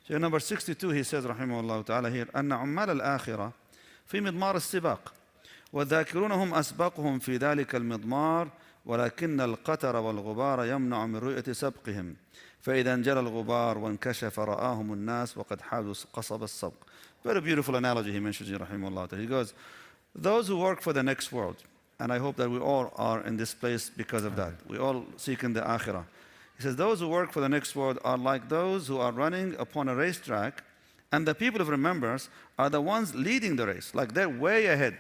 So in number 62 he says رحمه الله تعالى here أن عمال الآخرة في مضمار السباق والذاكرون هم أسبقهم في ذلك المضمار ولكن القتر والغبار يمنع من رؤية سبقهم فإذا انجلى الغبار وانكشف رآهم الناس وقد حازوا قصب السبق. Very beautiful analogy he mentions here رحمه الله تعالى. He goes, those who work for the next world, and I hope that we all are in this place because of that. We all seek in the Akhirah. He says, those who work for the next world are like those who are running upon a racetrack, and the people of remembrance are the ones leading the race. Like they're way ahead.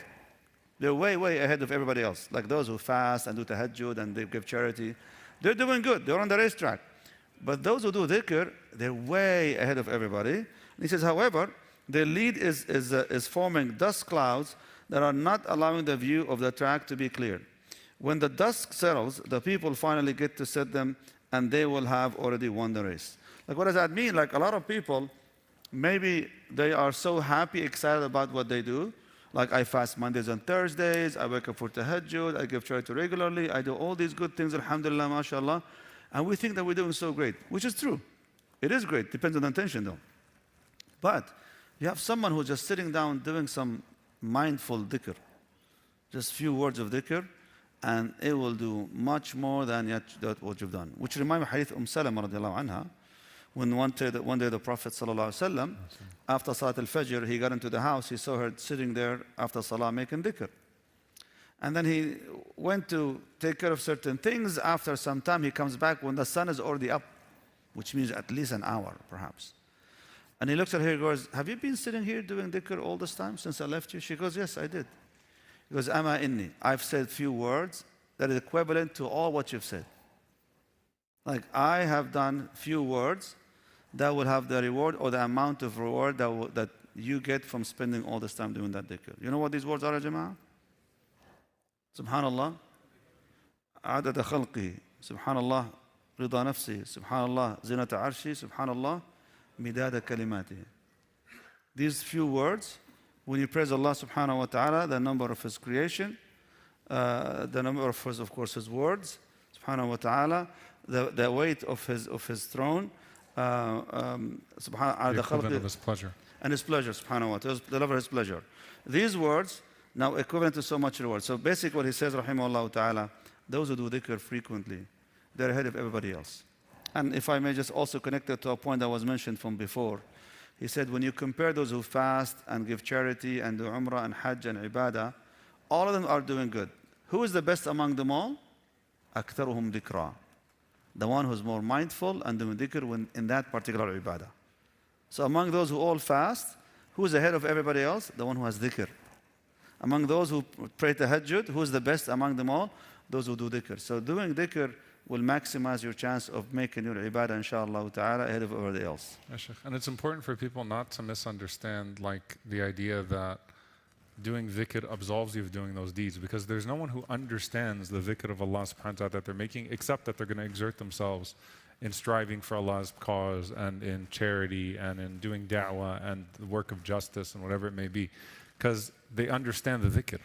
They're way, way ahead of everybody else. Like those who fast and do tahajjud and they give charity. They're doing good. They're on the racetrack. But those who do dhikr, they're way ahead of everybody. And he says, however, their lead is forming dust clouds that are not allowing the view of the track to be clear. When the dust settles, the people finally get to set them, and they will have already won the race. Like, what does that mean? Like, a lot of people, maybe they are so happy, excited about what they do. Like, I fast Mondays and Thursdays, I wake up for tahajjud, I give charity regularly, I do all these good things, alhamdulillah, mashallah. And we think that we're doing so great, which is true. It is great, depends on the intention though. But you have someone who's just sitting down doing some mindful dhikr, just few words of dhikr, and it will do much more than what you've done. Which reminds me of Hadith Salama radiallahu anha, when one day the Prophet sallallahu alaihi wasallam, after Salat al-Fajr, he got into the house, he saw her sitting there after Salah making dhikr. And then he went to take care of certain things. After some time, he comes back when the sun is already up, which means at least an hour, perhaps. And he looks at her and goes, have you been sitting here doing dhikr all this time since I left you? She goes, yes, I did. He goes, Ama inni, I've said few words that is equivalent to all what you've said. Like, I have done few words that will have the reward or the amount of reward that you get from spending all this time doing that dhikr. You know what these words are, Jama'ah? Subhanallah, عدد خلقه, Subhanallah, رضا نفسه, Subhanallah, زنة عرشه, Subhanallah, midada kalimatihi. These few words, when you praise Allah subhanahu wa ta'ala, the number of His creation, the number of His, of course, His words, subhanahu wa ta'ala, the weight of His throne, the equivalent of His pleasure. And His pleasure, subhanahu wa ta'ala, the love of His pleasure. These words, now equivalent to so much reward. So basically what he says, rahimahullah ta'ala, those who do dhikr frequently, they're ahead of everybody else. And if I may just also connect it to a point that was mentioned from before, he said when you compare those who fast and give charity and do umrah and hajj and ibadah, all of them are doing good. Who is the best among them all? أكثرهم ذكرًا. The one who's more mindful and doing dhikr in that particular ibadah. So among those who all fast, who is ahead of everybody else? The one who has dhikr. Among those who pray tahajjud, who is the best among them all? Those who do dhikr. So doing dhikr will maximize your chance of making your ibadah, inshallah ta'ala, ahead of everybody else. And it's important for people not to misunderstand like the idea that doing dhikr absolves you of doing those deeds, because there's no one who understands the dhikr of Allah subhanahu wa ta'ala that they're making, except that they're going to exert themselves in striving for Allah's cause and in charity and in doing da'wah and the work of justice and whatever it may be, because they understand the dhikr.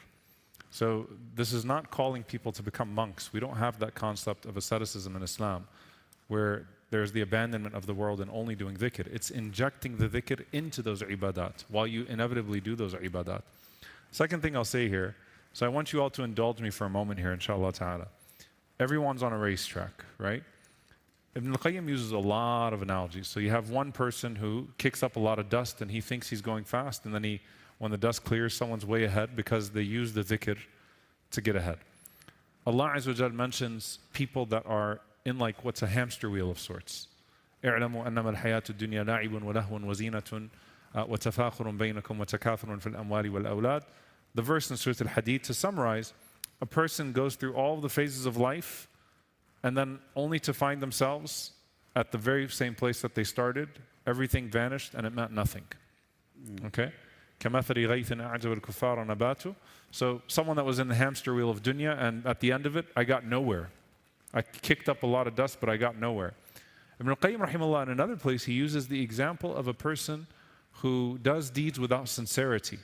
So this is not calling people to become monks. We don't have that concept of asceticism in Islam, where there's the abandonment of the world and only doing dhikr. It's injecting the dhikr into those ibadat while you inevitably do those ibadat. Second thing I'll say here, so I want you all to indulge me for a moment here, inshallah ta'ala. Everyone's on a racetrack, right? Ibn al-Qayyim uses a lot of analogies. So you have one person who kicks up a lot of dust and he thinks he's going fast, and then when the dust clears, someone's way ahead because they use the dhikr to get ahead. Allah Azza wa Jal mentions people that are in like what's a hamster wheel of sorts. اعلموا أنما الحياة الدنيا لعب ولهو وزينة وتفاخر بينكم وتكاثر في الأموال والأولاد. The verse in Surah Al-Hadith, to summarize, a person goes through all the phases of life and then only to find themselves at the very same place that they started. Everything vanished and it meant nothing. Okay? كَمَثَلِ غَيْثٍ أَعْجَبَ الْكُفَّارَ نَبَاتُ. So someone that was in the hamster wheel of dunya, and at the end of it, I got nowhere. I kicked up a lot of dust, but I got nowhere. Ibn al-Qayyim rahimahullah, in another place, he uses the example of a person who does deeds without sincerity.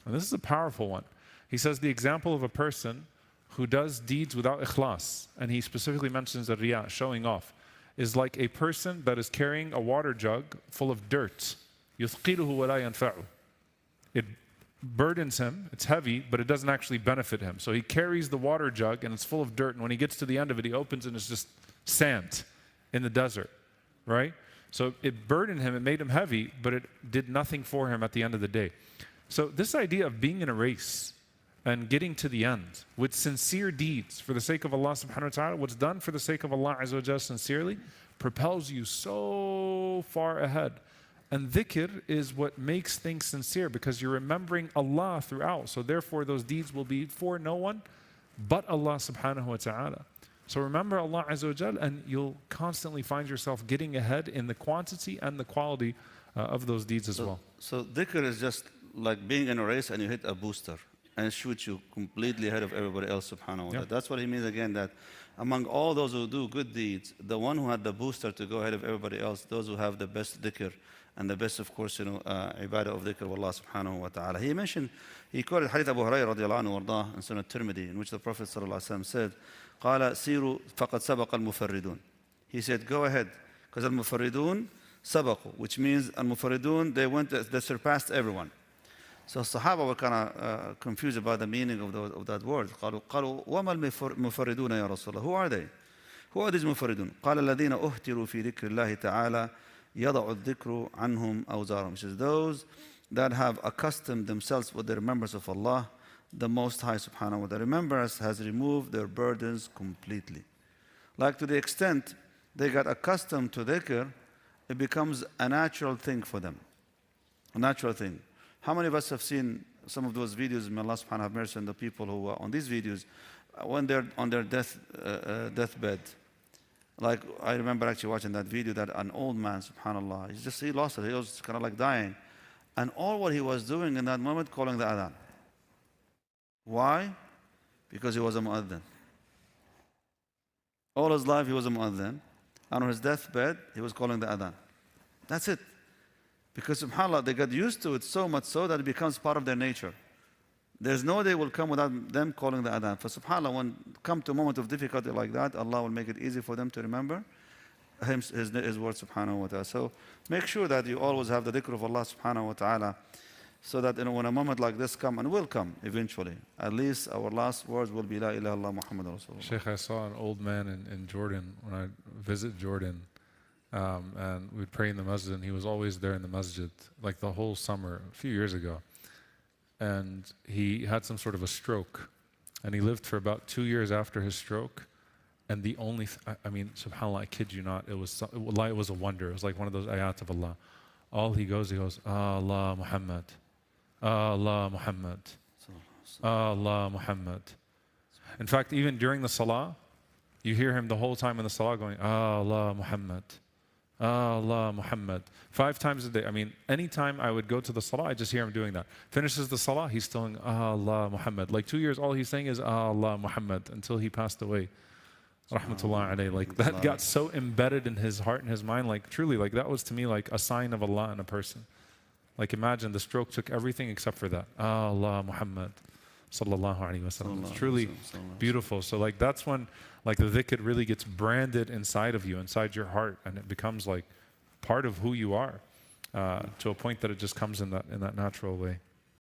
And this is a powerful one. He says the example of a person who does deeds without ikhlas, and he specifically mentions the riya, showing off. is like a person that is carrying a water jug full of dirt. يثقله ولا ينفعه. It burdens him, it's heavy, but it doesn't actually benefit him. So he carries the water jug and it's full of dirt, and when he gets to the end of it, he opens and it's just sand in the desert, right? So it burdened him, it made him heavy, but it did nothing for him at the end of the day. So this idea of being in a race and getting to the end with sincere deeds for the sake of Allah subhanahu wa ta'ala, what's done for the sake of Allah azza wa jalla sincerely, propels you so far ahead. And dhikr is what makes things sincere, because you're remembering Allah throughout. So therefore those deeds will be for no one but Allah subhanahu wa ta'ala. So remember Allah azza wa jalla, and you'll constantly find yourself getting ahead in the quantity and the quality of those deeds as well. So dhikr is just like being in a race and you hit a booster and it shoots you completely ahead of everybody else, subhanahu wa ta'ala. That's what he means again, that among all those who do good deeds, the one who had the booster to go ahead of everybody else, those who have the best dhikr and the best, of course, ibadah of dhikr of Allah subhanahu wa ta'ala. He quoted Hadith Abu Hurairah radiallahu anhu wardah in Sunnah Tirmidhi, in which the Prophet sallallahu alaihi wasallam said, قال سيروا فقد سبق المفردون. He said, go ahead, because Al-Mufarridun sabaqu, which means Al-Mufarridun, they surpassed everyone. So Sahaba were kind of confused about the meaning of that word. قالوا وما المفردون يا رسول الله? Who are they? Who are these Mufarridun? قال الذين أهتروا في ذكر الله تعالى يضع الذكر عنهم أوزارهم. Which is those that have accustomed themselves with the remembrance of Allah, the Most High subhanahu wa ta'ala. The remembrance has removed their burdens completely. Like to the extent they got accustomed to dhikr, it becomes a natural thing for them. A natural thing. How many of us have seen some of those videos? May Allah subhanahu wa ta'ala have mercy on the people who are on these videos when they're on their deathbed. Like I remember actually watching that video that an old man, subhanallah, he lost it. He was kind of like dying. And all what he was doing in that moment, calling the adhan. Why? Because he was a mu'adhin. All his life he was a mu'adhin. And on his deathbed, he was calling the adhan. That's it. Because subhanAllah, they got used to it so much so that it becomes part of their nature. There's no day will come without them calling the adhan. For subhanAllah, when come to a moment of difficulty like that, Allah will make it easy for them to remember His word subhanahu wa ta'ala. So make sure that you always have the dhikr of Allah subhanahu wa ta'ala, so that when a moment like this come, and will come eventually, at least our last words will be La ilaha illallah Muhammad Rasulullah. Sheikh, I saw an old man in Jordan when I visit Jordan, and we'd pray in the masjid, and he was always there in the masjid, like the whole summer, a few years ago. And he had some sort of a stroke, and he lived for about 2 years after his stroke. And the only, I mean, subhanAllah, I kid you not, it was a wonder. It was like one of those ayat of Allah. All he goes, Allah Muhammad, Allah Muhammad, Allah Muhammad. In fact, even during the salah, you hear him the whole time in the salah going, Allah Muhammad, Allah Muhammad. 5 times a day. I mean, anytime I would go to the salah, I just hear him doing that. Finishes the salah, he's still saying, Allah Muhammad. Like 2 years, all he's saying is Allah Muhammad until he passed away. Rahmatullah alayhi. Like that got so embedded in his heart and his mind, like truly, like that was to me like a sign of Allah in a person. Like imagine the stroke took everything except for that. Allah Muhammad sallallahu alayhi wa sallam. It's truly beautiful. So like that's when like the dhikr really gets branded inside of you, inside your heart, and it becomes like part of who you are, to a point that it just comes in that natural way.